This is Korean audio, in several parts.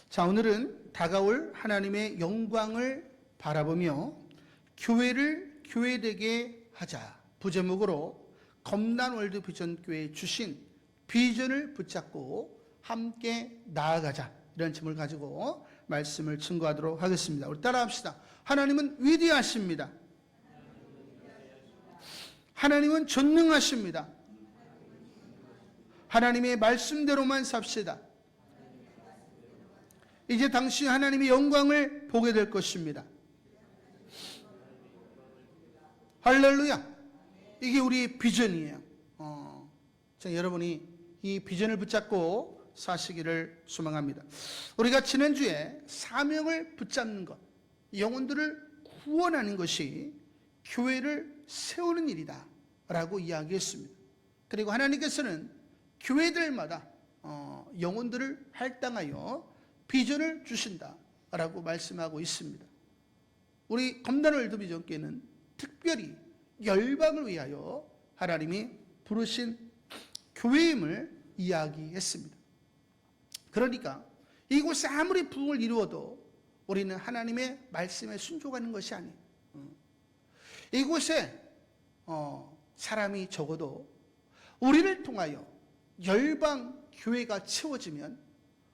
자, 오늘은 다가올 하나님의 영광을 바라보며 교회를 교회되게 하자 부제목으로 검단월드 비전교회에 주신 비전을 붙잡고 함께 나아가자, 이런 제목을 가지고 말씀을 증거하도록 하겠습니다. 우리 따라합시다. 하나님은 위대하십니다. 하나님은 전능하십니다. 하나님의 말씀대로만 삽시다. 이제 당시 하나님의 영광을 보게 될 것입니다. 할렐루야. 이게 우리의 비전이에요. 자, 여러분이 이 비전을 붙잡고 사시기를 소망합니다. 우리가 지난주에 사명을 붙잡는 것, 영혼들을 구원하는 것이 교회를 세우는 일이다 라고 이야기했습니다. 그리고 하나님께서는 교회들마다 영혼들을 할당하여 비전을 주신다 라고 말씀하고 있습니다. 우리 검단월드 비전교회는 특별히 열방을 위하여 하나님이 부르신 교회임을 이야기했습니다. 그러니까 이곳에 아무리 부흥을 이루어도 우리는 하나님의 말씀에 순종하는 것이 아니에요. 이곳에 사람이 적어도 우리를 통하여 열방 교회가 채워지면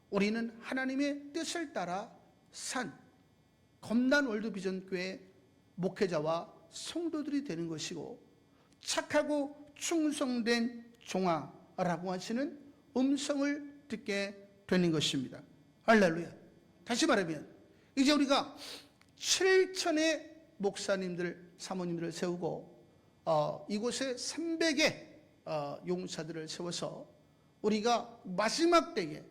우리는 하나님의 뜻을 따라 산 검단월드 비전교회 목회자와 성도들이 되는 것이고, 착하고 충성된 종아라고 하시는 음성을 듣게 되는 것입니다. 할렐루야. 다시 말하면 이제 우리가 7천의 목사님들, 사모님들을 세우고 이곳에 300의 용사들을 세워서 우리가 마지막 때에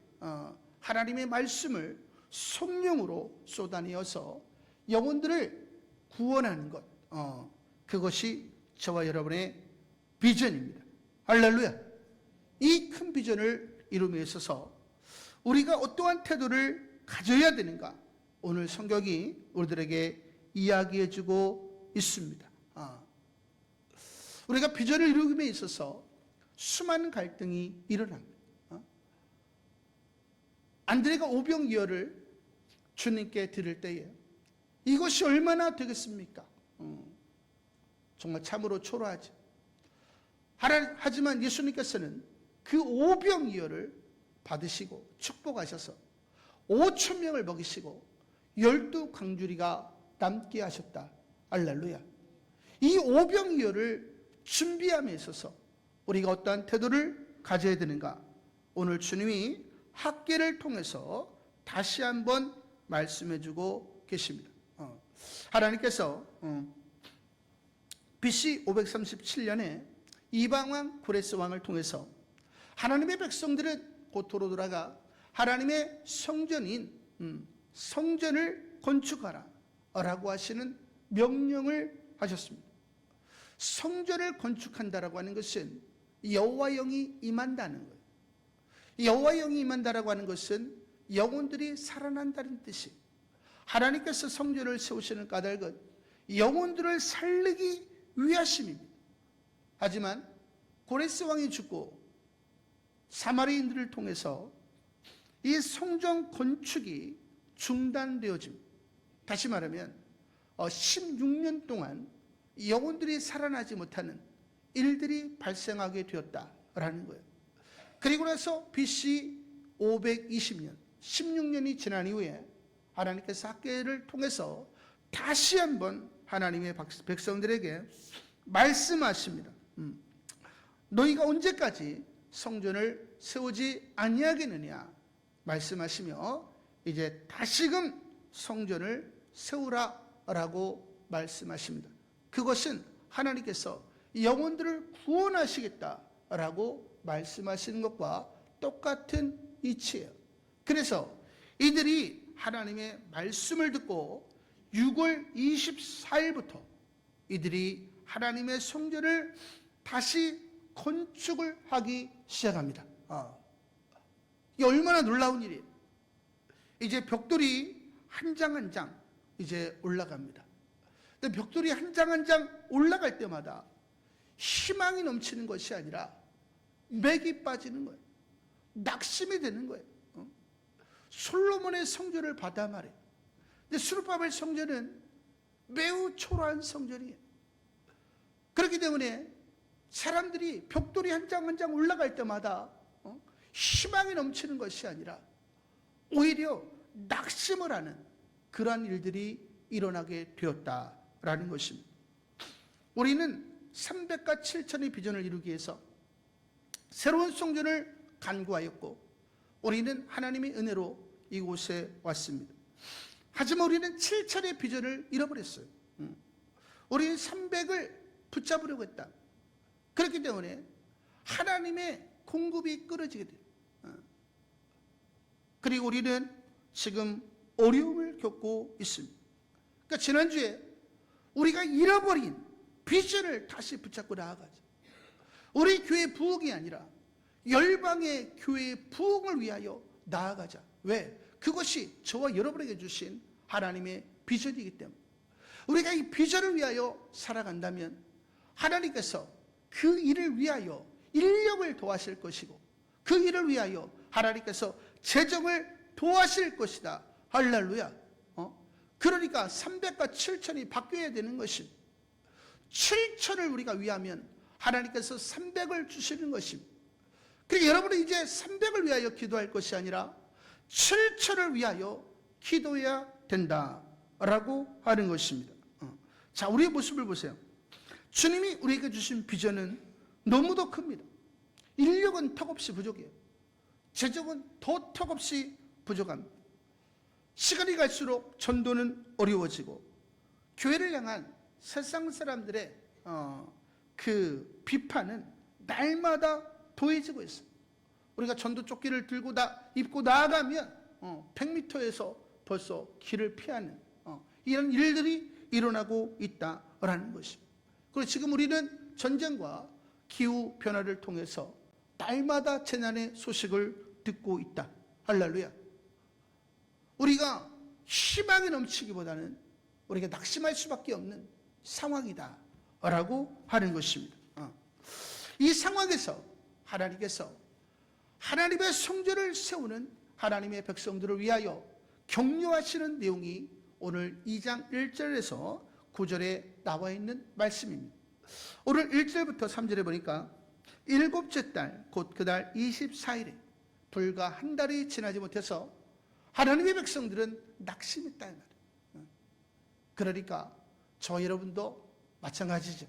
하나님의 말씀을 성령으로 쏟아내어서 영혼들을 구원하는 것, 그것이 저와 여러분의 비전입니다. 할렐루야. 이 큰 비전을 이루기 위해서 우리가 어떠한 태도를 가져야 되는가, 오늘 성경이 우리들에게 이야기해주고 있습니다. 우리가 비전을 이루기 위해 있어서 수많은 갈등이 일어납니다. 안드레가 오병이어를 주님께 드릴 때에 이것이 얼마나 되겠습니까? 정말 참으로 초라하죠. 하지만 예수님께서는 그 오병이어를 받으시고 축복하셔서 5천 명을 먹이시고 12광주리가 남게 하셨다. 할렐루야. 이 오병이어를 준비함에 있어서 우리가 어떠한 태도를 가져야 되는가, 오늘 주님이 학계를 통해서 다시 한번 말씀해주고 계십니다. 하나님께서 BC 537년에 이방왕 고레스 왕을 통해서 하나님의 백성들은 고토로 돌아가 하나님의 성전인 성전을 건축하라 라고 하시는 명령을 하셨습니다. 성전을 건축한다라고 하는 것은 여호와 영이 임한다는 거예요. 여호와 영이 임한다라고 하는 것은 영혼들이 살아난다는 뜻이에요. 하나님께서 성전을 세우시는 까닭은 영혼들을 살리기 위하심입니다. 하지만 고레스 왕이 죽고 사마리인들을 통해서 이 성전 건축이 중단되어집니다. 다시 말하면 16년 동안 영혼들이 살아나지 못하는 일들이 발생하게 되었다라는 거예요. 그리고 나서 BC 520년 16년이 지난 이후에 하나님께서 학계를 통해서 다시 한번 하나님의 백성들에게 말씀하십니다. 너희가 언제까지 성전을 세우지 아니하겠느냐 말씀하시며 이제 다시금 성전을 세우라라고 말씀하십니다. 그것은 하나님께서 영혼들을 구원하시겠다라고 말씀하시는 것과 똑같은 이치예요. 그래서 이들이 하나님의 말씀을 듣고 6월 24일부터 이들이 하나님의 성전을 다시 건축을 하기 시작합니다. 이게 얼마나 놀라운 일이에요. 이제 벽돌이 한 장 한 장 이제 올라갑니다. 근데 벽돌이 한 장 한 장 올라갈 때마다 희망이 넘치는 것이 아니라 맥이 빠지는 거예요. 낙심이 되는 거예요. 솔로몬의 성전을 받아 말해. 근데 스룹바벨 성전은 매우 초라한 성전이에요. 그렇기 때문에 사람들이 벽돌이 한 장 한 장 올라갈 때마다 희망이 넘치는 것이 아니라 오히려 낙심을 하는 그러한 일들이 일어나게 되었다라는 것입니다. 우리는 300과 7천의 비전을 이루기 위해서 새로운 성전을 간구하였고 우리는 하나님의 은혜로 이곳에 왔습니다. 하지만 우리는 7천의 비전을 잃어버렸어요. 우리는 300을 붙잡으려고 했다. 그렇기 때문에 하나님의 공급이 끊어지게 돼요. 그리고 우리는 지금 어려움을 겪고 있습니다. 그러니까 지난주에 우리가 잃어버린 비전을 다시 붙잡고 나아가자. 우리 교회 부흥이 아니라 열방의 교회의 부흥을 위하여 나아가자. 왜? 그것이 저와 여러분에게 주신 하나님의 비전이기 때문에 우리가 이 비전을 위하여 살아간다면 하나님께서 그 일을 위하여 인력을 도와실 것이고 그 일을 위하여 하나님께서 재정을 도와실 것이다. 할렐루야. 그러니까 300과 7천이 바뀌어야 되는 것입니다. 7천을 우리가 위하면 하나님께서 300을 주시는 것입니다. 그러니까 여러분은 이제 300을 위하여 기도할 것이 아니라 7천을 위하여 기도해야 된다라고 하는 것입니다. 자, 우리의 모습을 보세요. 주님이 우리에게 주신 비전은 너무도 큽니다. 인력은 턱없이 부족해요. 재정은 더 턱없이 부족합니다. 시간이 갈수록 전도는 어려워지고 교회를 향한 세상 사람들의 그 비판은 날마다 더해지고 있어요. 우리가 전도 조끼를 들고 입고 나아가면 100m에서 벌써 길을 피하는 이런 일들이 일어나고 있다라는 것입니다. 그리고 지금 우리는 전쟁과 기후 변화를 통해서 날마다 재난의 소식을 듣고 있다. 할렐루야. 우리가 희망이 넘치기보다는 우리가 낙심할 수밖에 없는 상황이다 라고 하는 것입니다. 이 상황에서 하나님께서 하나님의 성전을 세우는 하나님의 백성들을 위하여 격려하시는 내용이 오늘 2장 1절에서 9절에 나와 있는 말씀입니다. 오늘 1절부터 3절에 보니까 일곱째 달 곧 그 달 24일에 불과 한 달이 지나지 못해서 하나님의 백성들은 낙심했다 이 말이에요. 그러니까 저 여러분도 마찬가지죠.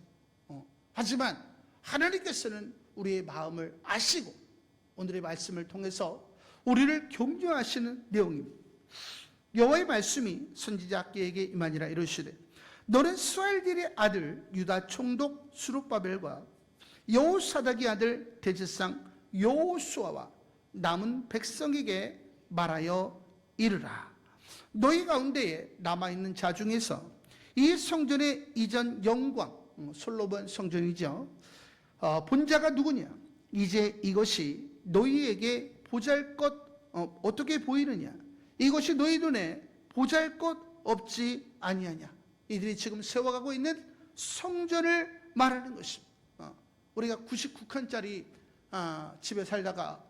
하지만 하나님께서는 우리의 마음을 아시고 오늘의 말씀을 통해서 우리를 격려하시는 내용입니다. 여호와의 말씀이 선지자 학기에게 임하니라 이르시되 너는 스알딜의 아들 유다 총독 스룹바벨과 여호사닥의 아들 대제상 여호수아와 남은 백성에게 말하여 이르라. 너희 가운데에 남아있는 자 중에서 이 성전의 이전 영광, 솔로몬 성전이죠. 본 자가 누구냐? 이제 이것이 너희에게 보잘것 어떻게 보이느냐? 이것이 너희 눈에 보잘것 없지 아니하냐? 이들이 지금 세워가고 있는 성전을 말하는 것입니다. 우리가 99칸짜리 집에 살다가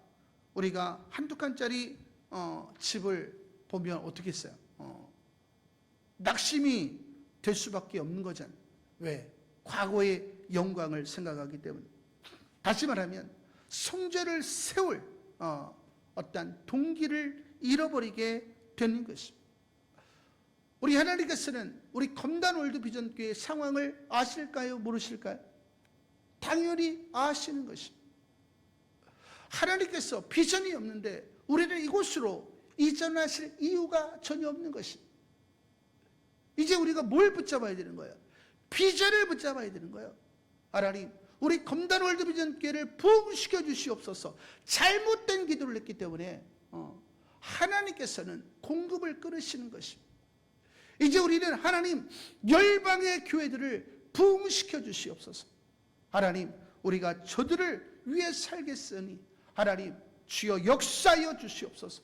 우리가 한두 칸짜리 집을 보면 어떻게 했어요? 낙심이 될 수밖에 없는 거잖아요. 왜? 과거의 영광을 생각하기 때문에. 다시 말하면 성전을 세울 어떤 동기를 잃어버리게 되는 것입니다. 우리 하나님께서는 우리 검단 월드 비전교회의 상황을 아실까요? 모르실까요? 당연히 아시는 것입니다. 하나님께서 비전이 없는데 우리를 이곳으로 이전하실 이유가 전혀 없는 것입니다. 이제 우리가 뭘 붙잡아야 되는 거예요? 비전을 붙잡아야 되는 거예요. 하나님, 우리 검단 월드 비전교회를 부흥시켜 주시옵소서. 잘못된 기도를 했기 때문에 하나님께서는 공급을 끊으시는 것입니다. 이제 우리는 하나님 열방의 교회들을 부흥시켜 주시옵소서. 하나님, 우리가 저들을 위해 살겠으니 하나님 주여 역사하여 주시옵소서.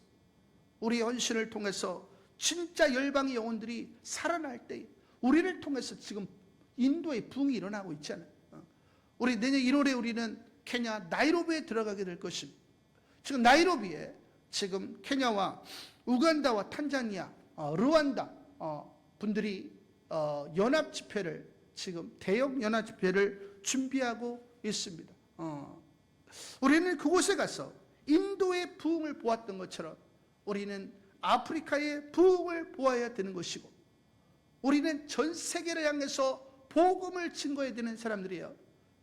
우리의 헌신을 통해서 진짜 열방의 영혼들이 살아날 때 우리를 통해서 지금 인도의 부흥이 일어나고 있잖아요. 우리 내년 1월에 우리는 케냐 나이로비에 들어가게 될 것입니다. 지금 나이로비에 지금 케냐와 우간다와 탄자니아, 르완다 분들이 연합 집회를 지금 대형 연합 집회를 준비하고 있습니다. 우리는 그곳에 가서 인도의 부흥을 보았던 것처럼 우리는 아프리카의 부흥을 보아야 되는 것이고, 우리는 전 세계를 향해서 복음을 증거해야 되는 사람들이에요.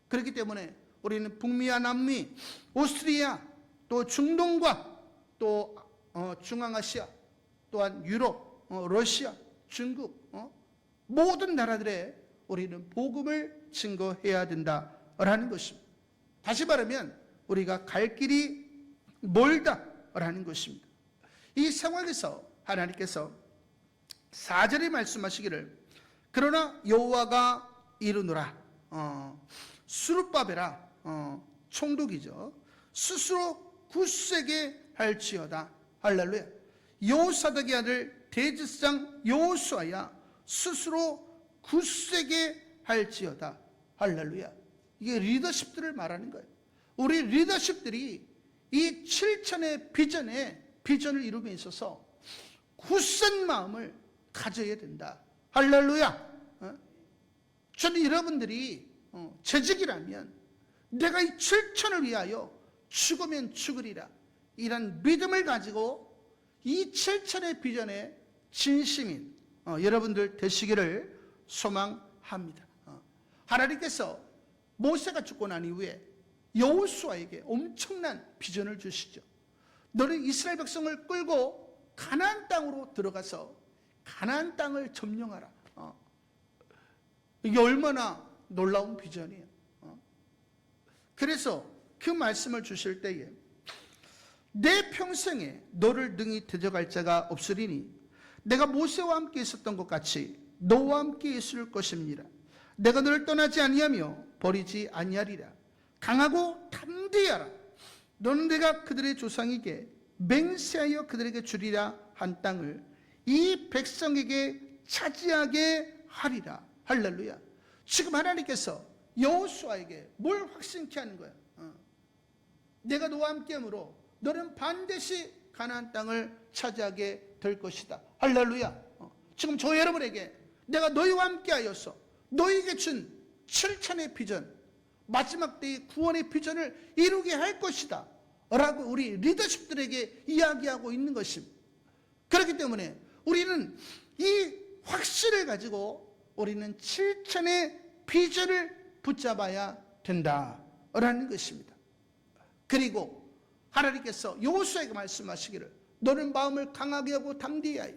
그렇기 때문에 우리는 북미와 남미, 오스트리아, 또 중동과 또 중앙아시아, 또한 유럽, 러시아, 중국, 모든 나라들에 우리는 복음을 증거해야 된다라는 것입니다. 다시 말하면 우리가 갈 길이 멀다라는 것입니다. 이 상황에서 하나님께서 4절에 말씀하시기를, 그러나 여호와가 이르노라, 수르바벨아, 총독이죠, 스스로 굳세게 할지어다. 할렐루야. 여호사닥의 아들 대제사장 여호수아야, 스스로 굳세게 할지어다. 할렐루야. 이게 리더십들을 말하는 거예요. 우리 리더십들이 이 7천의 비전을 이루며 있어서 굳센 마음을 가져야 된다. 할렐루야. 저는 여러분들이 재직이라면 내가 이 7천을 위하여 죽으면 죽으리라, 이런 믿음을 가지고 이 7천의 비전에 진심인 여러분들 되시기를 소망합니다. 하나님께서 모세가 죽고 난 이후에 여호수아에게 엄청난 비전을 주시죠. 너는 이스라엘 백성을 끌고 가나안 땅으로 들어가서 가나안 땅을 점령하라. 이게 얼마나 놀라운 비전이에요. 그래서 그 말씀을 주실 때에 내 평생에 너를 능히 대적할 자가 없으리니 내가 모세와 함께 있었던 것 같이 너와 함께 있을 것입니다. 내가 너를 떠나지 아니하며 버리지 아니하리라. 강하고 담대하라. 너는 내가 그들의 조상에게 맹세하여 그들에게 주리라 한 땅을 이 백성에게 차지하게 하리라. 할렐루야. 지금 하나님께서 여호수아에게 뭘 확신케 하는 거야? 내가 너와 함께함으로 너는 반드시 가나안 땅을 차지하게 될 것이다. 할렐루야. 지금 저 여러분에게 내가 너희와 함께하여서 너희에게 준 7천의 비전, 마지막 때의 구원의 비전을 이루게 할 것이다 라고 우리 리더십들에게 이야기하고 있는 것입니다. 그렇기 때문에 우리는 이 확신을 가지고 우리는 7천의 비전을 붙잡아야 된다라는 것입니다. 그리고 하나님께서 여호수아에게 말씀하시기를 너는 마음을 강하게 하고 담대히 하여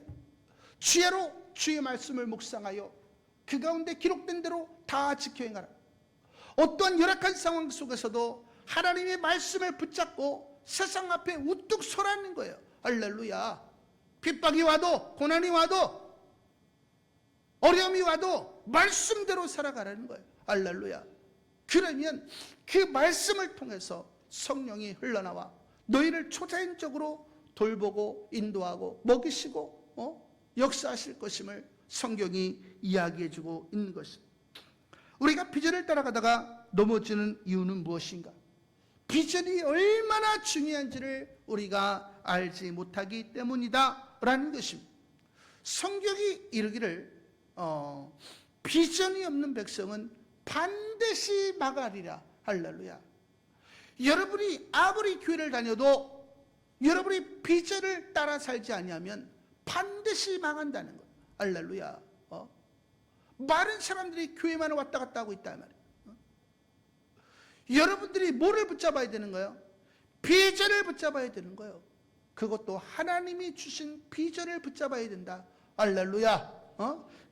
지혜로 주의 말씀을 묵상하여 그 가운데 기록된 대로 다 지켜 행하라. 어떠한 열악한 상황 속에서도 하나님의 말씀을 붙잡고 세상 앞에 우뚝 서라는 거예요. 할렐루야. 핍박이 와도 고난이 와도 어려움이 와도 말씀대로 살아가라는 거예요. 할렐루야. 그러면 그 말씀을 통해서 성령이 흘러나와 너희를 초자연적으로 돌보고 인도하고 먹이시고 역사하실 것임을 성경이 이야기해주고 있는 것입니다. 우리가 비전을 따라가다가 넘어지는 이유는 무엇인가? 비전이 얼마나 중요한지를 우리가 알지 못하기 때문이다 라는 것입니다. 성경이 이르기를 비전이 없는 백성은 반드시 망하리라. 할렐루야. 여러분이 아무리 교회를 다녀도 여러분이 비전을 따라 살지 아니하면 반드시 망한다는 거예요. 할렐루야. 많은 사람들이 교회만 왔다 갔다 하고 있단 말이에요. 여러분들이 뭐를 붙잡아야 되는 거예요? 비전을 붙잡아야 되는 거예요. 그것도 하나님이 주신 비전을 붙잡아야 된다. 할렐루야.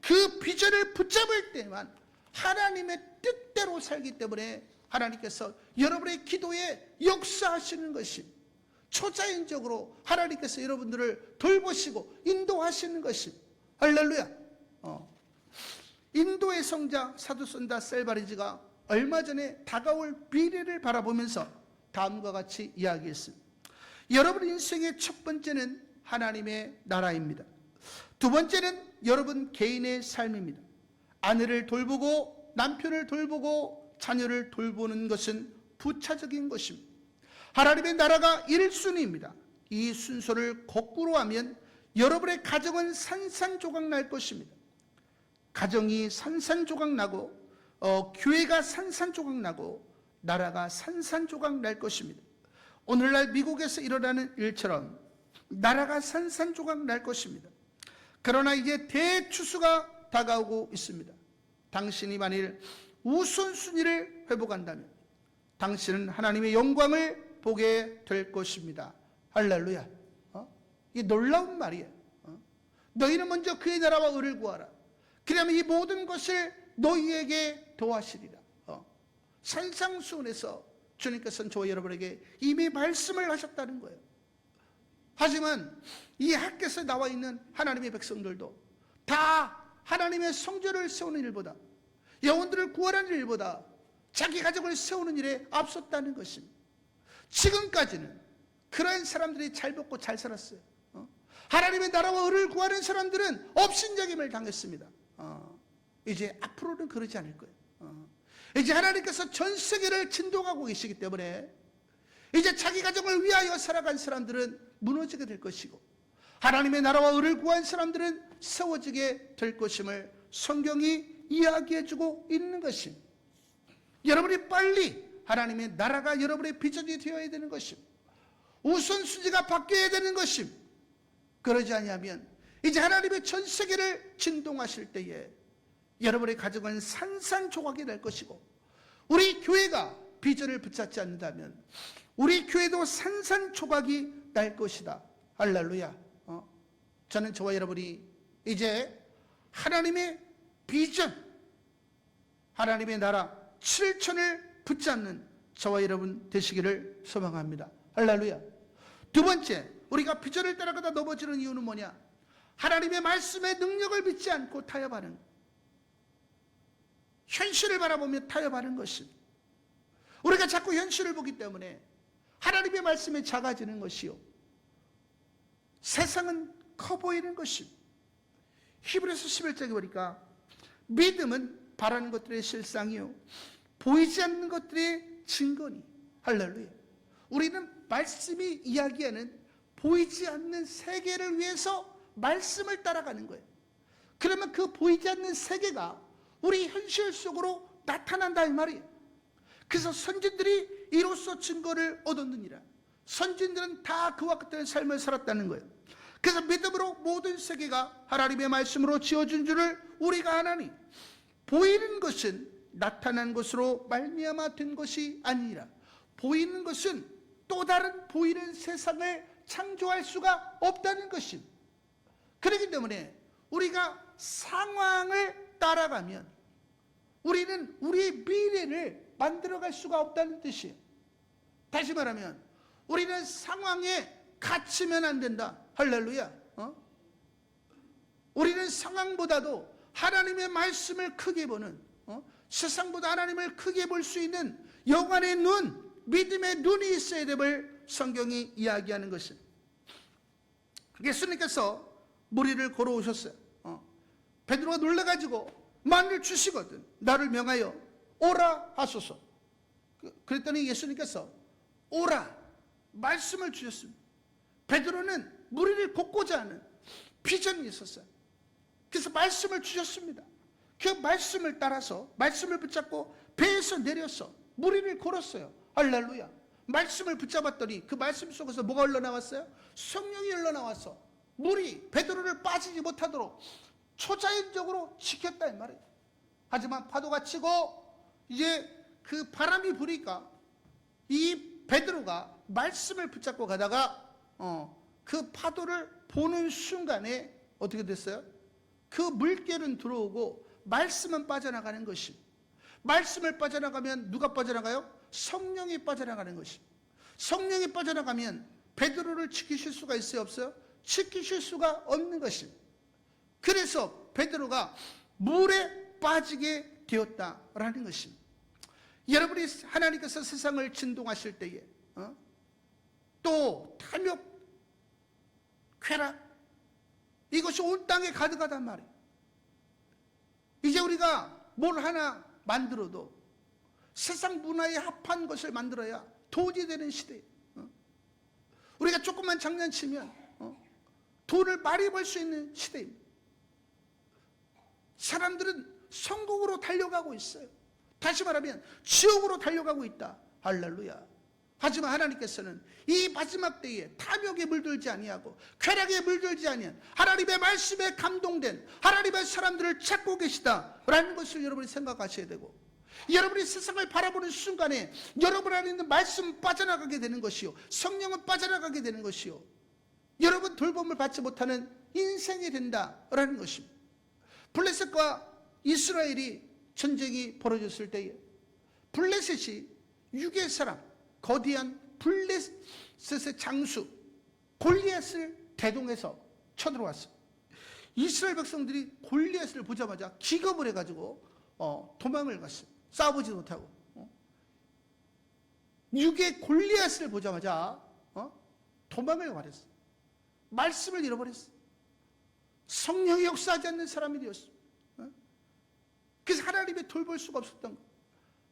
그 비전을 붙잡을 때만 하나님의 뜻대로 살기 때문에 하나님께서 여러분의 기도에 역사하시는 것이 초자연적으로 하나님께서 여러분들을 돌보시고 인도하시는 것이 할렐루야. 인도의 성자 사두선다 셀바리지가 얼마 전에 다가올 미래를 바라보면서 다음과 같이 이야기했습니다. 여러분 인생의 첫 번째는 하나님의 나라입니다. 두 번째는 여러분 개인의 삶입니다. 아내를 돌보고 남편을 돌보고 자녀를 돌보는 것은 부차적인 것입니다. 하나님의 나라가 1순위입니다. 이 순서를 거꾸로 하면 여러분의 가정은 산산조각 날 것입니다. 가정이 산산조각 나고 교회가 산산조각 나고 나라가 산산조각 날 것입니다. 오늘날 미국에서 일어나는 일처럼 나라가 산산조각 날 것입니다. 그러나 이제 대추수가 다가오고 있습니다. 당신이 만일 우선순위를 회복한다면 당신은 하나님의 영광을 보게 될 것입니다. 할렐루야. 이게 놀라운 말이에요. 너희는 먼저 그의 나라와 의를 구하라. 그러면 이 모든 것을 너희에게 도하시리라. 산상수훈에서 주님께서는 저와 여러분에게 이미 말씀을 하셨다는 거예요. 하지만 이 학교에서 나와 있는 하나님의 백성들도 다 하나님의 성전을 세우는 일보다, 영혼들을 구원하는 일보다 자기 가족을 세우는 일에 앞섰다는 것입니다. 지금까지는 그런 사람들이 잘 먹고 잘 살았어요. 하나님의 나라와 의를 구하는 사람들은 업신여김을 당했습니다. 이제 앞으로는 그러지 않을 거예요. 이제 하나님께서 전 세계를 진동하고 계시기 때문에 이제 자기 가정을 위하여 살아간 사람들은 무너지게 될 것이고, 하나님의 나라와 의를 구한 사람들은 세워지게 될 것임을 성경이 이야기해주고 있는 것입니다. 여러분이 빨리 하나님의 나라가 여러분의 비전이 되어야 되는 것입니다. 우선순위가 바뀌어야 되는 것입니다. 그러지 않으면 이제 하나님의 전 세계를 진동하실 때에 여러분의 가정은 산산조각이 될 것이고, 우리 교회가 비전을 붙잡지 않는다면 우리 교회도 산산조각이 날 것이다. 할렐루야. 저는 저와 여러분이 이제 하나님의 비전, 하나님의 나라 7천을 붙잡는 저와 여러분 되시기를 소망합니다. 할렐루야. 두 번째, 우리가 비전을 따라가다 넘어지는 이유는 뭐냐? 하나님의 말씀의 능력을 믿지 않고 타협하는 것. 현실을 바라보며 타협하는 것입니다. 우리가 자꾸 현실을 보기 때문에 하나님의 말씀에 작아지는 것이요, 세상은 커 보이는 것입니다. 히브리서 11장에 보니까 믿음은 바라는 것들의 실상이요 보이지 않는 것들의 증거니. 할렐루야. 우리는 말씀이 이야기하는 보이지 않는 세계를 위해서 말씀을 따라가는 거예요. 그러면 그 보이지 않는 세계가 우리 현실 속으로 나타난다 이 말이에요. 그래서 선진들이 이로써 증거를 얻었느니라. 선진들은 다 그와 같은 삶을 살았다는 거예요. 그래서 믿음으로 모든 세계가 하나님의 말씀으로 지어진 줄을 우리가 아나니, 보이는 것은 나타난 것으로 말미암아 된 것이 아니라 보이는 것은 또 다른 보이는 세상을 창조할 수가 없다는 것입니다. 그렇기 때문에 우리가 상황을 따라가면 우리는 우리의 미래를 만들어갈 수가 없다는 뜻이에요. 다시 말하면 우리는 상황에 갇히면 안 된다. 할렐루야. 우리는 상황보다도 하나님의 말씀을 크게 보는, 세상보다 하나님을 크게 볼 수 있는 영안의 눈, 믿음의 눈이 있어야 됨을 성경이 이야기하는 것입니다. 예수님께서 무리를 걸어오셨어요. 베드로가 놀라가지고 만일 주시거든 나를 명하여 오라 하소서. 그랬더니 예수님께서 오라 말씀을 주셨습니다. 베드로는 무리를 걷고자 하는 비전이 있었어요. 그래서 말씀을 주셨습니다. 그 말씀을 따라서 말씀을 붙잡고 배에서 내려서 무리를 걸었어요. 할렐루야. 말씀을 붙잡았더니 그 말씀 속에서 뭐가 흘러나왔어요? 성령이 흘러나와서 물이 베드로를 빠지지 못하도록 초자연적으로 지켰다 이 말이에요. 하지만 파도가 치고 이제 그 바람이 부니까 이 베드로가 말씀을 붙잡고 가다가 그 파도를 보는 순간에 어떻게 됐어요? 그 물결은 들어오고 말씀은 빠져나가는 것입니다. 말씀을 빠져나가면 누가 빠져나가요? 성령이 빠져나가는 것입니다. 성령이 빠져나가면 베드로를 지키실 수가 있어요? 없어요? 지키실 수가 없는 것입니다. 그래서 베드로가 물에 빠지게 되었다라는 것입니다. 여러분이 하나님께서 세상을 진동하실 때에 또 탐욕, 쾌락, 이것이 온 땅에 가득하단 말이에요. 이제 우리가 뭘 하나 만들어도 세상 문화에 합한 것을 만들어야 돈이 되는 시대예요. 우리가 조금만 장난치면 돈을 많이 벌 수 있는 시대입니다. 사람들은 천국으로 달려가고 있어요. 다시 말하면 지옥으로 달려가고 있다. 할렐루야. 하지만 하나님께서는 이 마지막 때에 탐욕에 물들지 아니하고 쾌락에 물들지 아니한 하나님의 말씀에 감동된 하나님의 사람들을 찾고 계시다라는 것을 여러분이 생각하셔야 되고, 여러분이 세상을 바라보는 순간에 여러분 안에 있는 말씀은 빠져나가게 되는 것이요, 성령은 빠져나가게 되는 것이요, 여러분 돌봄을 받지 못하는 인생이 된다라는 것입니다. 블레셋과 이스라엘이 전쟁이 벌어졌을 때에 블레셋이 육의 사람, 거대한 블레셋의 장수 골리앗을 대동해서 쳐들어왔어요. 이스라엘 백성들이 골리앗을 보자마자 기겁을 해가지고 도망을 갔어요. 싸워보지 못하고. 육의 골리앗을 보자마자 도망을 가버렸어요. 말씀을 잃어버렸어요. 성령이 역사하지 않는 사람이 되었어요. 그래서 하나님의 돌볼 수가 없었던 거예요.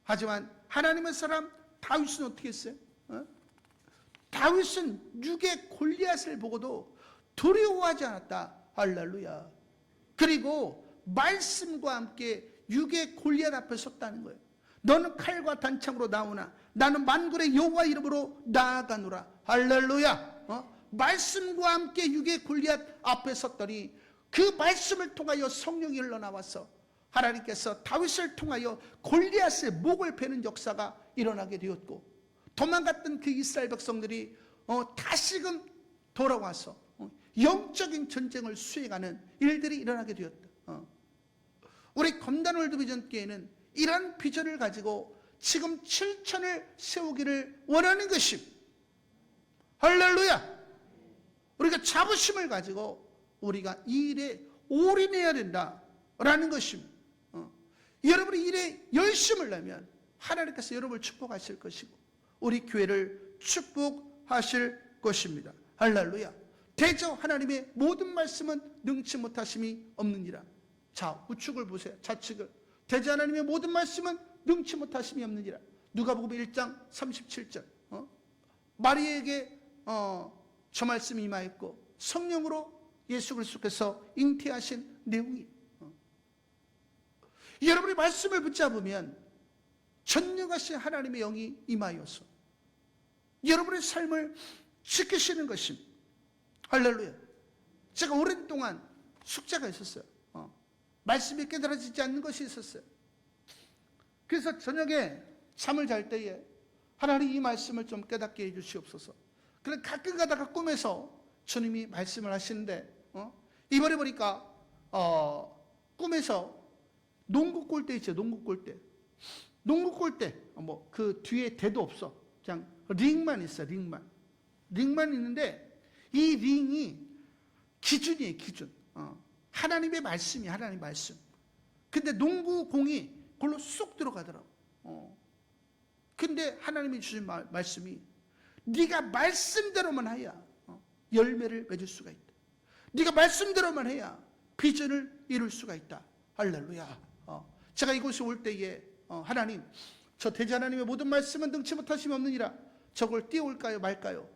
하지만 하나님의 사람 다윗은 어떻게 했어요? 다윗은 육의 골리앗을 보고도 두려워하지 않았다. 할렐루야. 그리고 말씀과 함께 육의 골리앗 앞에 섰다는 거예요. 너는 칼과 단창으로 나오나 나는 만군의 여호와 이름으로 나아가노라. 할렐루야. 말씀과 함께 육의 골리앗 앞에 섰더니 그 말씀을 통하여 성령이 흘러나와서 하나님께서 다윗을 통하여 골리앗의 목을 베는 역사가 일어나게 되었고, 도망갔던 그 이스라엘 백성들이 다시금 돌아와서 영적인 전쟁을 수행하는 일들이 일어나게 되었다. 우리 검단월드 비전교회는 이런 비전을 가지고 지금 7천을 세우기를 원하는 것입니다. 할렐루야. 우리가 자부심을 가지고 우리가 이 일에 올인해야 된다라는 것입니다. 여러분이 일에 열심을 내면 하나님께서 여러분을 축복하실 것이고 우리 교회를 축복하실 것입니다. 할렐루야. 대저 하나님의 모든 말씀은 능치 못하심이 없느니라. 자, 우측을 보세요. 좌측을. 대저 하나님의 모든 말씀은 능치 못하심이 없느니라. 누가복음 1장 37절. 마리에게 저 말씀이 임하였고 성령으로 예수 그리스도께서 잉태하신 내용이에요. 여러분이 말씀을 붙잡으면 전능하신 하나님의 영이 임하여서 여러분의 삶을 지키시는 것입니다. 할렐루야. 제가 오랜 동안 숙제가 있었어요. 말씀이 깨달아지지 않는 것이 있었어요. 그래서 저녁에 잠을 잘 때에 하나님 이 말씀을 좀 깨닫게 해주시옵소서. 그래 가끔 가다가 꿈에서 주님이 말씀을 하시는데 이번에 보니까 꿈에서 농구 골대 있죠. 농구 골대. 농구 골대 뭐 그 뒤에 대도 없어. 그냥 링만 있어. 링만 있는데 이 링이 기준이에요. 기준. 하나님의 말씀이 하나님의 말씀. 근데 농구 공이 그걸로 쏙 들어가더라고. 근데 하나님이 주신 말씀이 네가 말씀대로만 해야 열매를 맺을 수가 있다. 네가 말씀대로만 해야 비전을 이룰 수가 있다. 할렐루야. 제가 이곳에 올 때에 하나님, 저 대지 하나님의 모든 말씀은 능치 못하심이 없느니라. 저걸 띄울까요 말까요?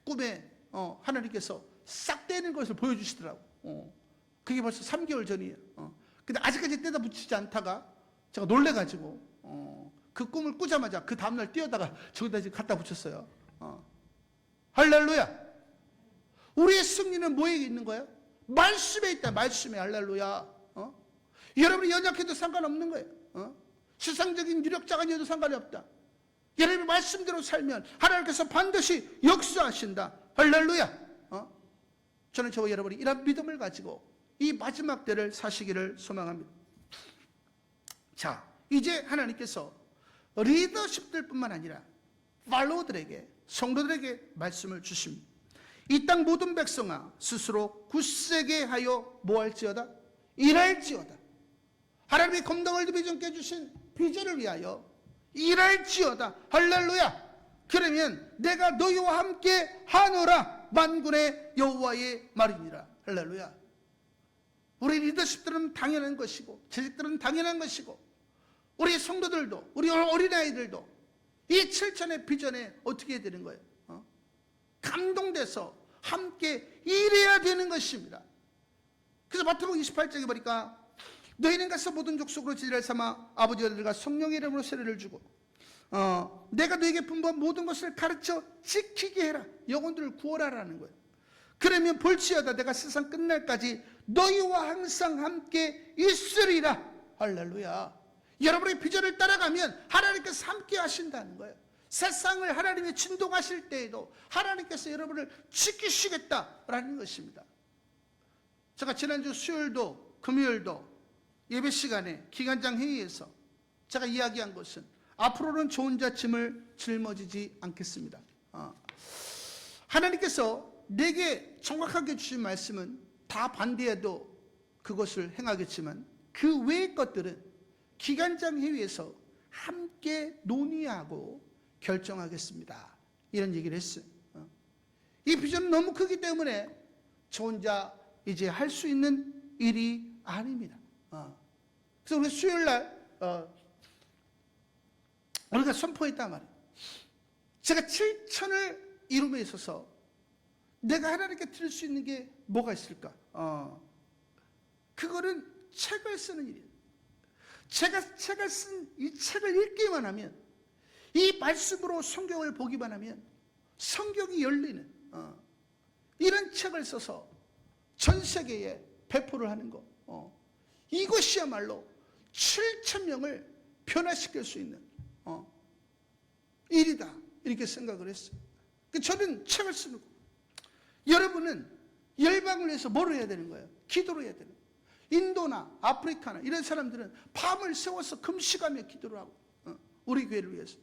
꿈에 하나님께서 싹 떼는 것을 보여주시더라고. 그게 벌써 3개월 전이에요. 근데 아직까지 떼다 붙이지 않다가 제가 놀래가지고 그 꿈을 꾸자마자 그 다음날 뛰어다가 저기다 지금 갖다 붙였어요. 할렐루야. 우리의 승리는 뭐에 있는 거예요? 말씀에 있다. 말씀에. 할렐루야. 여러분이 연약해도 상관없는 거예요. 세상적인 유력자가 아니어도 상관이 없다. 여러분이 말씀대로 살면 하나님께서 반드시 역사하신다. 할렐루야. 저는 저와 여러분이 이런 믿음을 가지고 이 마지막 때를 사시기를 소망합니다. 자, 이제 하나님께서 리더십들 뿐만 아니라 팔로워들에게, 성도들에게 말씀을 주십니다. 이 땅 모든 백성아 스스로 굳세게 하여 뭐할지어다? 일할지어다. 하나님이 검당월드 비전께 주신 비전을 위하여 일할지어다. 할렐루야. 그러면 내가 너희와 함께 하노라. 만군의 여호와의 말이니라. 할렐루야. 우리 리더십들은 당연한 것이고 재직들은 당연한 것이고 우리 성도들도 우리 어린아이들도 이 7천의 비전에 어떻게 해야 되는 거예요? 감동돼서 함께 일해야 되는 것입니다. 그래서 마태복음 28장에 보니까 너희는 가서 모든 족속으로 제자를 삼아 아버지와 아들과 성령의 이름으로 세례를 주고 내가 너에게 분부한 모든 것을 가르쳐 지키게 해라. 영혼들을 구원하라는 거예요. 그러면 볼지어다 내가 세상 끝날까지 너희와 항상 함께 있으리라. 할렐루야. 여러분의 비전을 따라가면 하나님께서 함께 하신다는 거예요. 세상을 하나님이 진동하실 때에도 하나님께서 여러분을 지키시겠다라는 것입니다. 제가 지난주 수요일도 금요일도 예배 시간에 기관장 회의에서 제가 이야기한 것은 앞으로는 저 혼자 짐을 짊어지지 않겠습니다. 하나님께서 내게 정확하게 주신 말씀은 다 반대해도 그것을 행하겠지만 그 외의 것들은 기관장 회의에서 함께 논의하고 결정하겠습니다. 이런 얘기를 했어요. 이 비전은 너무 크기 때문에 저 혼자 이제 할 수 있는 일이 아닙니다. 그래서 우리 수요일날 우리가 선포했단 말이에요. 제가 7천을 이룸에 있어서 내가 하나님께 드릴 수 있는 게 뭐가 있을까? 그거는 책을 쓰는 일이에요. 제가 책을 쓴 이 책을 읽기만 하면, 이 말씀으로 성경을 보기만 하면 성경이 열리는 이런 책을 써서 전 세계에 배포를 하는 거, 이것이야말로 7,000명을 변화시킬 수 있는 일이다, 이렇게 생각을 했어요. 저는 책을 쓰는 거. 여러분은 열방을 위해서 뭘 해야 되는 거예요? 기도를 해야 되는 거예요. 인도나 아프리카나 이런 사람들은 밤을 세워서 금식하며 기도를 하고, 우리 교회를 위해서,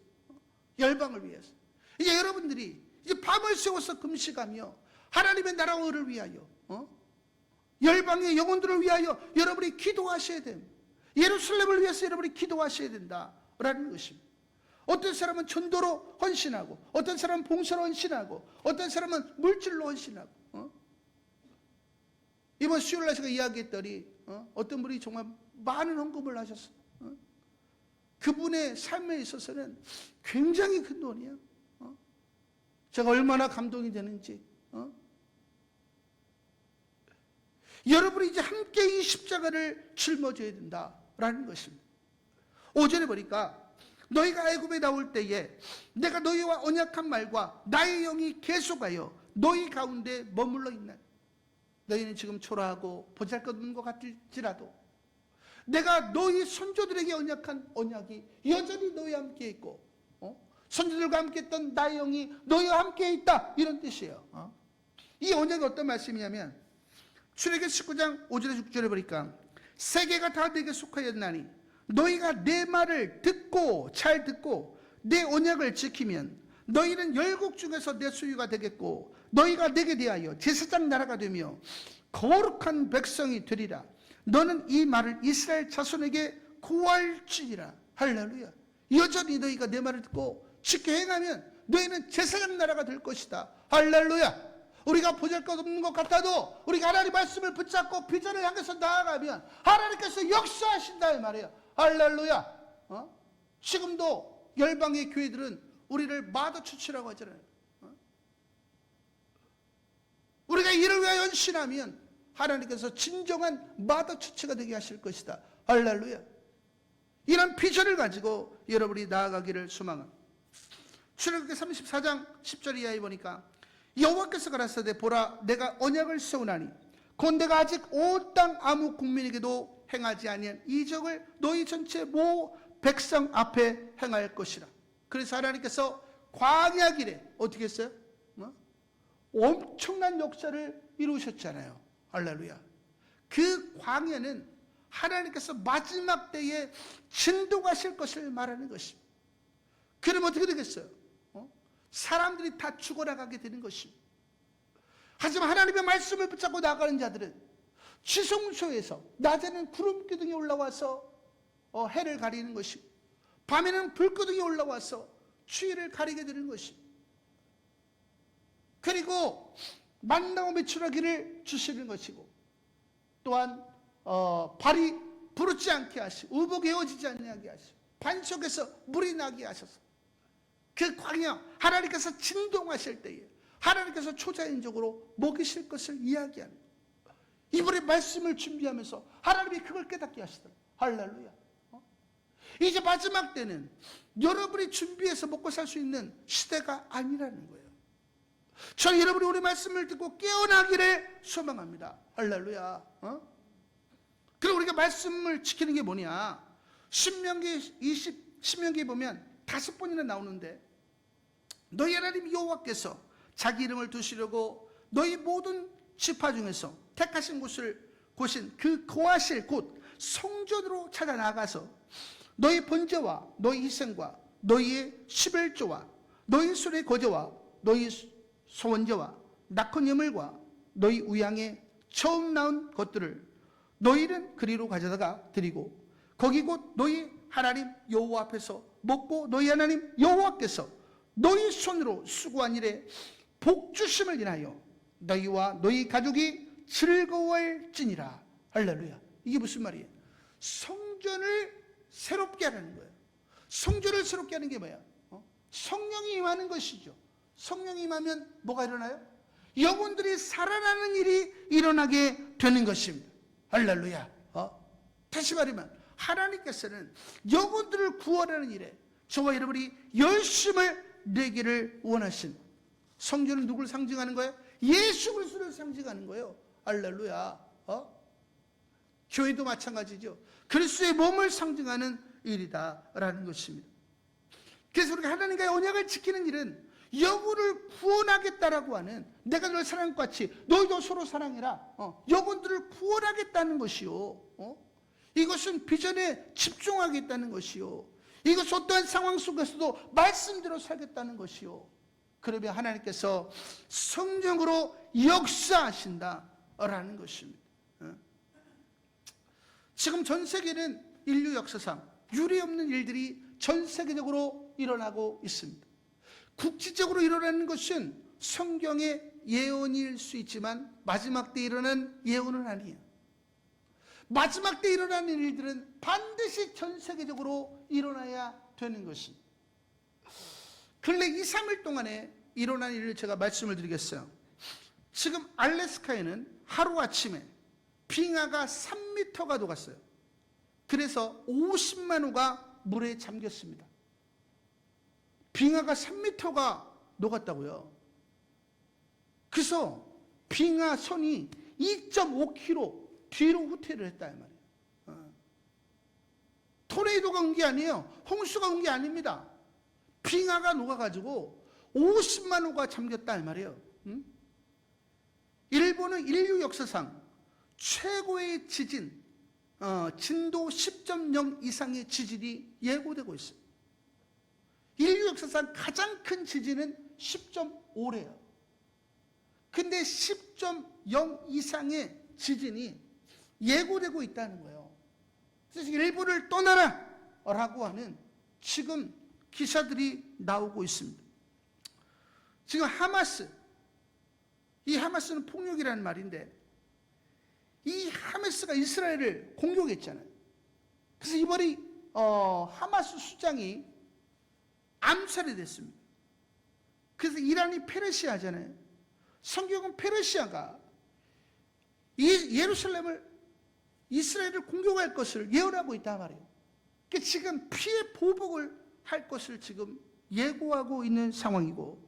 열방을 위해서. 이제 여러분들이 이제 밤을 세워서 금식하며 하나님의 나라를 위하여, 열방의 영혼들을 위하여 여러분이 기도하셔야 됩니다. 예루살렘을 위해서 여러분이 기도하셔야 된다라는 것입니다. 어떤 사람은 전도로 헌신하고, 어떤 사람은 봉사로 헌신하고, 어떤 사람은 물질로 헌신하고. 이번 수요일날 제가 이야기했더니 어떤 분이 정말 많은 헌금을 하셨어요. 그분의 삶에 있어서는 굉장히 큰 돈이에요. 제가 얼마나 감동이 되는지. 여러분이 이제 함께 이 십자가를 짊어져야 된다라는 것입니다. 5절에 보니까 너희가 애굽에 나올 때에 내가 너희와 언약한 말과 나의 영이 계속하여 너희 가운데 머물러 있나. 너희는 지금 초라하고 보잘것없는 것 같을지라도 내가 너희 선조들에게 언약한 언약이 여전히 너희와 함께 있고, 선조들과 함께 했던 나의 영이 너희와 함께 있다, 이런 뜻이에요. 이 언약이 어떤 말씀이냐면 출애굽기 19장 5절에 6절에 보니까 세계가 다 내게 속하였나니 너희가 내 말을 듣고 잘 듣고 내 언약을 지키면 너희는 열국 중에서 내 소유가 되겠고 너희가 내게 대하여 제사장 나라가 되며 거룩한 백성이 되리라. 너는 이 말을 이스라엘 자손에게 고할지니라. 할렐루야. 여전히 너희가 내 말을 듣고 지켜 행하면 너희는 제사장 나라가 될 것이다. 할렐루야. 우리가 보잘것없는 것 같아도 우리가 하나님 말씀을 붙잡고 비전을 향해서 나아가면 하나님께서 역사하신다, 이 말이에요. 할렐루야. 지금도 열방의 교회들은 우리를 마더처치라고 하잖아요. 우리가 이를 위하여 헌신하면 하나님께서 진정한 마더처치가 되게 하실 것이다. 할렐루야. 이런 비전을 가지고 여러분이 나아가기를 소망합니다. 출애굽기 34장 10절 이하에 보니까 여호와께서 가라사대 보라 내가 언약을 세우나니 곧 내가 아직 온 땅 아무 국민에게도 행하지 아니한 이적을 너희 전체 모 백성 앞에 행할 것이라. 그래서 하나님께서 광야 길에 어떻게 했어요? 엄청난 역사를 이루셨잖아요. 할렐루야. 그 광야는 하나님께서 마지막 때에 진동하실 것을 말하는 것입니다. 그럼 어떻게 되겠어요? 사람들이 다 죽어나가게 되는 것입니다. 하지만 하나님의 말씀을 붙잡고 나가는 자들은 지성소에서 낮에는 구름 기둥이 올라와서 해를 가리는 것이고 밤에는 불기둥이 올라와서 추위를 가리게 되는 것입니다. 그리고 만나고 메추라기를 주시는 것이고 또한 발이 부르지 않게 하시고 의복이 헤어지지 않게 하시고 반석에서 물이 나게 하셔서 그 광야 하나님께서 진동하실 때에 하나님께서 초자연적으로 먹이실 것을 이야기하는 거예요. 이번에 말씀을 준비하면서 하나님이 그걸 깨닫게 하시더라고요. 할렐루야. 이제 마지막 때는 여러분이 준비해서 먹고 살 수 있는 시대가 아니라는 거예요. 저는 여러분이 우리 말씀을 듣고 깨어나기를 소망합니다. 할렐루야. 그리고 우리가 말씀을 지키는 게 뭐냐? 신명기에 보면 5번이나 나오는데, 너희 하나님 여호와께서 자기 이름을 두시려고 너희 모든 지파 중에서 택하신 곳인 그 거하실 곳 성전으로 찾아 나가서 너희 번제와 너희 희생과 너희의 십일조와 너희 술의 거제와 너희 소원제와 낙헌 예물과 너희 우양의 처음 나온 것들을 너희는 그리로 가져다가 드리고 거기 곧 너희 하나님 여호와 앞에서 먹고 너희 하나님 여호와께서 너희 손으로 수고한 일에 복주심을 인하여 너희와 너희 가족이 즐거워할지니라. 할렐루야. 이게 무슨 말이에요? 성전을 새롭게 하라는 거예요. 성전을 새롭게 하는 게 뭐야? 성령이 임하는 것이죠. 성령이 임하면 뭐가 일어나요? 영혼들이 살아나는 일이 일어나게 되는 것입니다. 할렐루야. 다시 말하면 하나님께서는 영혼들을 구원하는 일에 저와 여러분이 열심을 내기를 원하신, 성전은 누구를 상징하는 거예요? 예수 그리스도를 상징하는 거예요. 할렐루야. 교회도 마찬가지죠. 그리스도의 몸을 상징하는 일이다라는 것입니다. 그래서 우리가 하나님과의 언약을 지키는 일은 영혼을 구원하겠다라고 하는, 내가 너를 사랑한 것 같이 너희도 서로 사랑해라, 영혼들을 구원하겠다는 것이요, 이것은 비전에 집중하겠다는 것이요, 이것은 어떠한 상황 속에서도 말씀대로 살겠다는 것이요, 그러면 하나님께서 성령으로 역사하신다라는 것입니다. 지금 전 세계는 인류 역사상 유례없는 일들이 전 세계적으로 일어나고 있습니다. 국지적으로 일어나는 것은 성경의 예언일 수 있지만 마지막 때 일어나는 예언은 아니에요. 마지막 때 일어나는 일들은 반드시 전 세계적으로 일어나야 되는 것입니다. 근래 2, 3일 동안에 일어난 일을 제가 말씀을 드리겠어요. 지금 알래스카에는 하루아침에 빙하가 3m가 녹았어요. 그래서 50만 호가 물에 잠겼습니다. 빙하가 3m가 녹았다고요. 그래서 빙하 선이 2.5km 뒤로 후퇴를 했다 이 말이에요. 토네이도가 온 게 아니에요. 홍수가 온 게 아닙니다. 빙하가 녹아가지고 50만 호가 잠겼다 이 말이에요. 일본은 인류 역사상 최고의 지진, 진도 10.0 이상의 지진이 예고되고 있습니다. 인류 역사상 가장 큰 지진은 10.5래요. 근데 10.0 이상의 지진이 예고되고 있다는 거예요. 그래서 일본을 떠나라라고 하는 지금 기사들이 나오고 있습니다. 지금 하마스, 이 하마스는 폭력이라는 말인데, 이 하마스가 이스라엘을 공격했잖아요. 그래서 이번에 하마스 수장이 암살이 됐습니다. 그래서 이란이 페르시아잖아요. 성경은 페르시아가 예루살렘을, 이스라엘을 공격할 것을 예언하고 있단 말이에요. 그러니까 지금 피해 보복을 할 것을 지금 예고하고 있는 상황이고,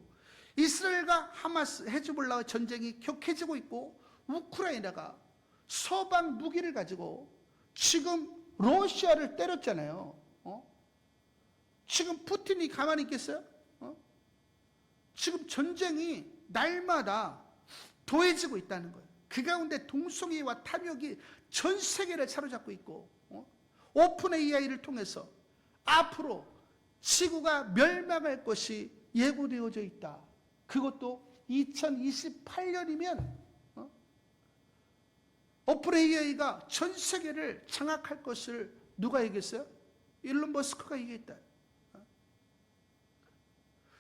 이스라엘과 하마스, 헤즈볼라와 전쟁이 격해지고 있고, 우크라이나가 서방 무기를 가지고 지금 러시아를 때렸잖아요. 지금 푸틴이 가만히 있겠어요? 지금 전쟁이 날마다 더해지고 있다는 거예요. 그 가운데 동성애와 탐욕이 전 세계를 사로잡고 있고, 오픈 AI를 통해서 앞으로 지구가 멸망할 것이 예고되어져 있다. 그것도 2028년이면 오픈 AI가 전 세계를 장악할 것을 누가 얘기했어요? 일론 머스크가 얘기했다.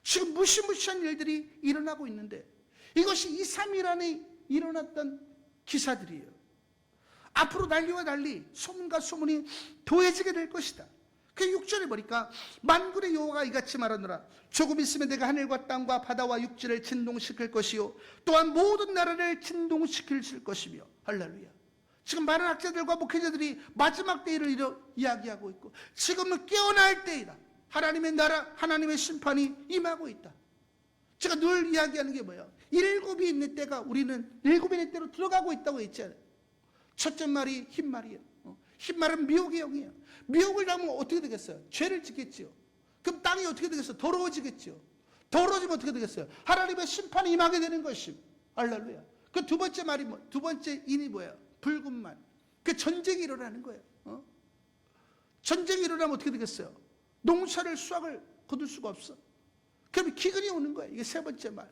지금 무시무시한 일들이 일어나고 있는데, 이것이 2, 3일 안에 일어났던 기사들이에요. 앞으로 난리와 달리 소문과 소문이 더해지게 될 것이다. 그 6절에 보니까 만군의 여호와가 이같이 말하노라. 조금 있으면 내가 하늘과 땅과 바다와 육지를 진동시킬 것이요 또한 모든 나라를 진동시킬 것이며. 할렐루야. 지금 많은 학자들과 목회자들이 마지막 때를 이야기하고 있고, 지금은 깨어날 때이다. 하나님의 나라, 하나님의 심판이 임하고 있다. 제가 늘 이야기하는 게 뭐예요? 일곱이 있는 때가, 우리는 일곱이 있는 때로 들어가고 있다고 했잖아요. 첫째 말이 흰말이에요. 흰말은 미혹의 영이에요. 미혹을 당하면 어떻게 되겠어요? 죄를 짓겠지요. 그럼 땅이 어떻게 되겠어요? 더러워지겠지요. 더러워지면 어떻게 되겠어요? 하나님의 심판이 임하게 되는 것임. 할렐루야. 그 두 번째 말이 두 번째 인이 뭐예요? 붉은 말. 그 전쟁이 일어나는 거예요. 전쟁이 일어나면 어떻게 되겠어요? 농사를 수확을 거둘 수가 없어. 그럼 기근이 오는 거예요. 이게 세 번째 말.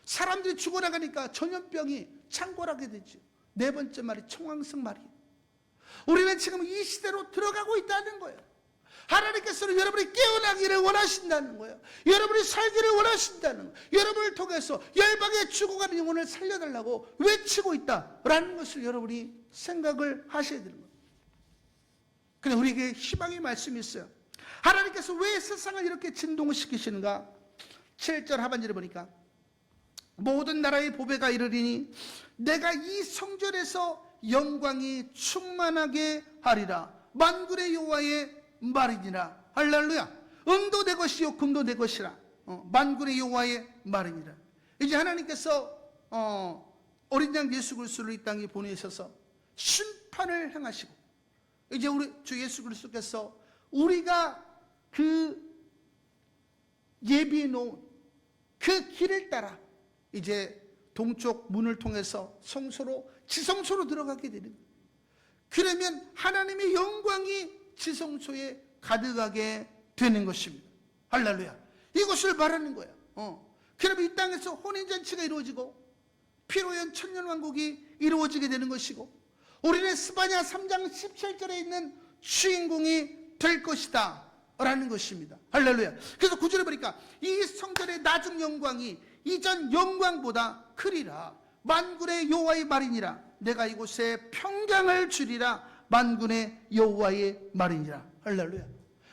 사람들이 죽어나가니까 전염병이 창궐하게 되죠. 네 번째 말이 청황성 말이에요. 우리는 지금 이 시대로 들어가고 있다는 거예요. 하나님께서는 여러분이 깨어나기를 원하신다는 거예요. 여러분이 살기를 원하신다는 거예요. 여러분을 통해서 열방에 죽어가는 영혼을 살려달라고 외치고 있다라는 것을 여러분이 생각을 하셔야 되는 거예요. 근데 우리에게 희망의 말씀이 있어요. 하나님께서 왜 세상을 이렇게 진동시키시는가? 7절 하반절에 보니까 모든 나라의 보배가 이르리니 내가 이 성전에서 영광이 충만하게 하리라. 만군의 여호와의 말이니라. 할렐루야. 은도 내 것이요 금도 내 것이라. 만군의 여호와의 말이니라. 이제 하나님께서 어린 양 예수 그리스도를 이 땅에 보내셔서 심판을 행하시고, 이제 우리 주 예수 그리스도께서 우리가 그 예비해 놓은 그 길을 따라 이제 동쪽 문을 통해서 성소로, 지성소로 들어가게 되는 거예요. 그러면 하나님의 영광이 지성소에 가득하게 되는 것입니다. 할렐루야. 이것을 말하는 거예요. 그러면 이 땅에서 혼인잔치가 이루어지고 피로연 천년왕국이 이루어지게 되는 것이고, 우리는 스바냐 3장 17절에 있는 주인공이 될 것이다 라는 것입니다. 할렐루야. 그래서 9절에 보니까 이 성전의 나중 영광이 이전 영광보다 크리라. 만군의 여호와의 말이니라. 내가 이곳에 평강을 주리라. 만군의 여호와의 말이니라. 할렐루야.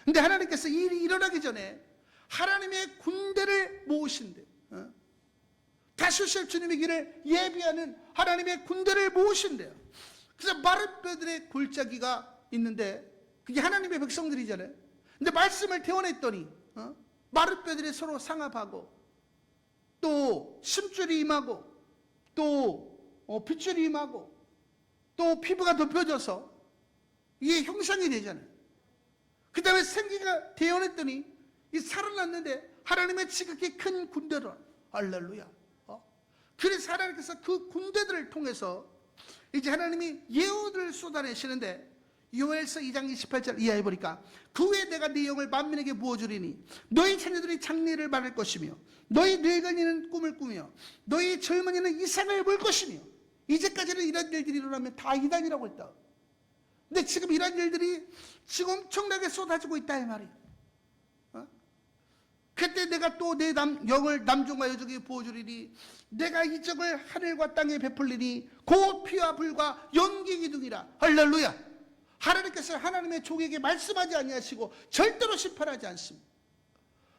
근데 하나님께서 이 일이 일어나기 전에 하나님의 군대를 모으신대. 다시 오실 주님의 길을 예비하는 하나님의 군대를 모으신대요. 그래서 마른 뼈들의 골짜기가 있는데 그게 하나님의 백성들이잖아요. 근데 말씀을 태워냈더니 마른 뼈들이 서로 상합하고, 또 심줄이 임하고, 또 핏줄이 임하고, 또 피부가 덮여져서 이게 형상이 되잖아요. 그 다음에 생기가 태어났더니 이 살아났는데 하나님의 지극히 큰 군대로. 할렐루야. 그래서 하나님께서 그 군대들을 통해서 이제 하나님이 예언을 쏟아내시는데, 요엘서 2장 28절 이하에 보니까 그 후에 내가 네 영을 만민에게 부어주리니 너희 자녀들이 장래를 말할 것이며 너희 늙은이는 꿈을 꾸며 너희 젊은이는 이상을 볼 것이며. 이제까지는 이런 일들이 일어나면 다 이단이라고 했다. 근데 지금 이런 일들이 지금 엄청나게 쏟아지고 있다 이 말이에요. 그때 내가 또 내 영을 남종과 여종에게 부어주리니 내가 이적을 하늘과 땅에 베풀리니 곧 피와 불과 연기 기둥이라. 할렐루야. 하나님께서 하나님의 종에게 말씀하지 아니하시고 절대로 심판하지 않습니다.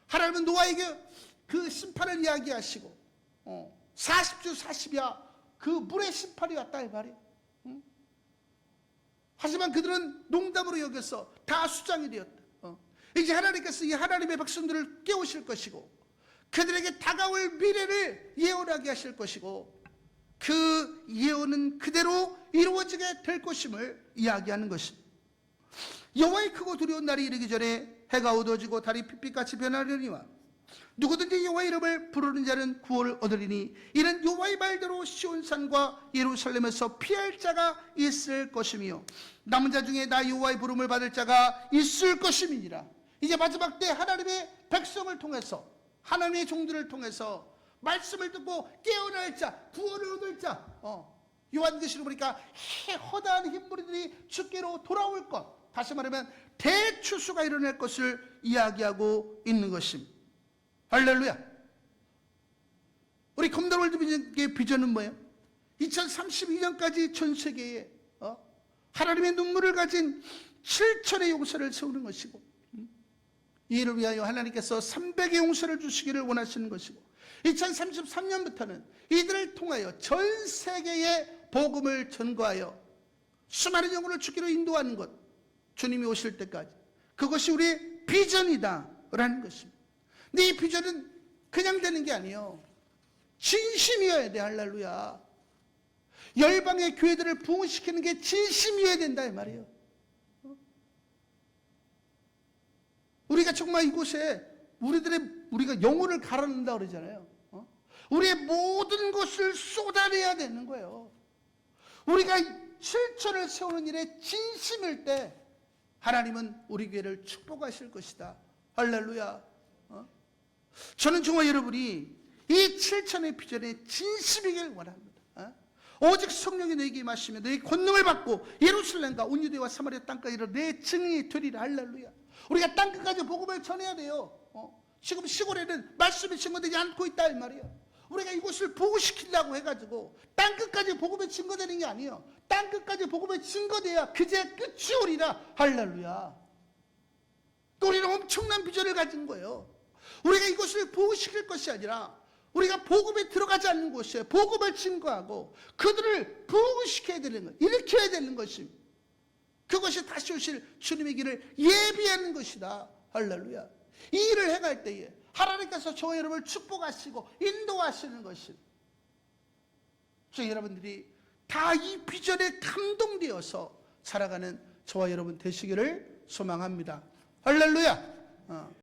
하나님은 노아에게 그 심판을 이야기하시고 40주 40야 그 물의 심판이 왔다 이 말이에요. 하지만 그들은 농담으로 여겨서 다 수장이 되었다. 이제 하나님께서 이 하나님의 백성들을 깨우실 것이고 그들에게 다가올 미래를 예언하게 하실 것이고, 그 예언은 그대로 이루어지게 될 것임을 이야기하는 것입니다. 여호와의 크고 두려운 날이 이르기 전에 해가 어두워지고 달이 핏빛같이 변하려니와 누구든지 여호와의 이름을 부르는 자는 구원을 얻으리니 이는 여호와의 말대로 시온산과 예루살렘에서 피할 자가 있을 것이며 남은 자 중에 나 여호와의 부름을 받을 자가 있을 것임이니라. 이제 마지막 때 하나님의 백성을 통해서, 하나님의 종들을 통해서 말씀을 듣고 깨어날 자, 구원을 얻을 자, 요한계시록 보니까 허다한 흰무리들이 주께로 돌아올 것, 다시 말하면 대추수가 일어날 것을 이야기하고 있는 것입니다. 할렐루야. 우리 컴다월드 비전은 뭐예요? 2032년까지 전 세계에 하나님의 눈물을 가진 7천의 용사를 세우는 것이고, 이를 위하여 하나님께서 300의 용서를 주시기를 원하시는 것이고 2033년부터는 이들을 통하여 전 세계에 복음을 전거하여 수많은 영혼을 죽기로 인도하는 것, 주님이 오실 때까지 그것이 우리의 비전이다 라는 것입니다. 근데 이 비전은 그냥 되는 게 아니에요. 진심이어야 돼. 할렐루야. 열방의 교회들을 부흥시키는 게 진심이어야 된다 이 말이에요. 우리가 정말 이곳에 우리가 영혼을 갈아넣는다 그러잖아요. 우리의 모든 것을 쏟아내야 되는 거예요. 우리가 실천을 세우는 일에 진심일 때 하나님은 우리 교회를 축복하실 것이다. 할렐루야. 저는 정말 여러분이 이 7천의 비전에 진심이길 원합니다. 오직 성령이 너에게 임하시면 너희 권능을 받고 예루살렘과 온 유대와 사마리아 땅까지 이르러 내 증인이 되리라. 할렐루야. 우리가 땅끝까지 복음을 전해야 돼요. 지금 시골에는 말씀이 증거되지 않고 있다 이 말이에요. 우리가 이곳을 부흥시키려고 해가지고 땅끝까지 복음이 증거되는 게 아니에요. 땅끝까지 복음이 증거돼야 그제 끝이 오리라. 할렐루야. 또 우리는 엄청난 비전을 가진 거예요. 우리가 이것을 부흥시킬 것이 아니라 우리가 복음에 들어가지 않는 곳이에요. 복음을 증거하고 그들을 부흥시켜야 되는 것, 일으켜야 되는 것입니다. 그것이 다시 오실 주님의 길을 예비하는 것이다. 할렐루야. 이 일을 해갈 때에 하나님께서 저와 여러분을 축복하시고 인도하시는 것입니다. 저 여러분들이 다 이 비전에 감동되어서 살아가는 저와 여러분 되시기를 소망합니다. 할렐루야.